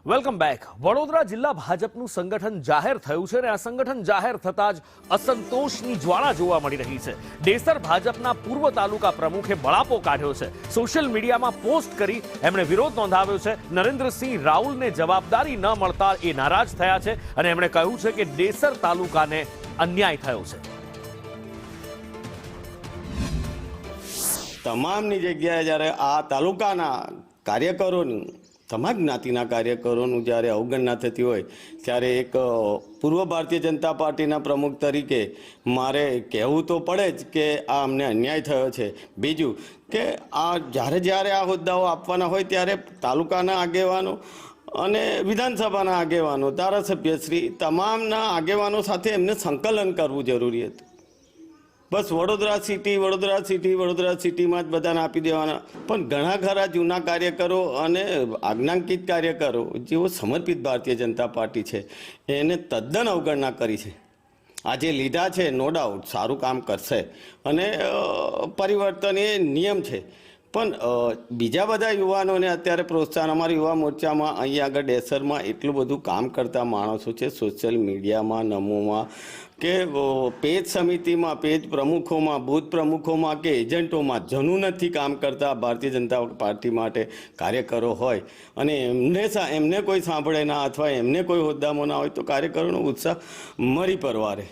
Welcome back. Vadodara જિલ્લા ભાજપનું સંગઠન જાહેર થયું છે અને આ સંગઠન જાહેર થતાં જ અસંતોષની જ્વાળા જોવા મળી રહી છે. ડેસર ભાજપના પૂર્વ તાલુકા પ્રમુખે બળાપો કાઢ્યો છે. સોશિયલ મીડિયામાં પોસ્ટ કરી એમણે વિરોધ નોંધાવ્યો છે. નરેન્દ્રસિંહ રાઉલને જવાબદારી ન મળતા એ નારાજ થયા છે અને એમણે કહ્યું છે કે ડેસર તાલુકાને અન્યાય થયો છે. તમામની જગ્યાએ જ્યારે આ તાલુકાના કાર્યકરોનું, તમામ જ્ઞાતિના કાર્યકરોનું જ્યારે અવગણના થતી હોય ત્યારે એક પૂર્વ ભારતીય જનતા પાર્ટીના પ્રમુખ તરીકે મારે કહેવું તો પડે જ કે આ અમને અન્યાય થયો છે. બીજું કે આ જ્યારે આ હોદ્દાઓ આપવાના હોય ત્યારે તાલુકાના આગેવાનો અને વિધાનસભાના આગેવાનો, ધારાસભ્યશ્રી તમામના આગેવાનો સાથે એમને સંકલન કરવું જરૂરી હતું. બસ વડોદરા સિટીમાં જ બધાને આપી દેવાના. પણ ઘણા ખરા જૂના કાર્યકરો અને આજ્ઞાંકિત કાર્યકરો જેઓ સમર્પિત ભારતીય જનતા પાર્ટી છે એને તદ્દન અવગણના કરી છે. આજે લીધા છે, નો ડાઉટ સારું કામ કરશે અને પરિવર્તન એ નિયમ છે. પણ બીજા બધા યુવાનોને અત્યારે પ્રોત્સાહન, અમારા યુવા મોરચામાં અહીંયા આગળ ડેસરમાં એટલું બધું કામ કરતા માણસો છે, સોશિયલ મીડિયામાં, નમોમાં કે પેજ સમિતિમાં, પેજ પ્રમુખોમાં, બૂથ પ્રમુખોમાં કે એજન્ટોમાં જનૂનથી કામ કરતા ભારતીય જનતા પાર્ટી માટે કાર્યકરો હોય અને એમને કોઈ સાંભળે ના અથવા એમને કોઈ હોદ્દામાં ના હોય તો કાર્યકરોનો ઉત્સાહ મરી પરવારે.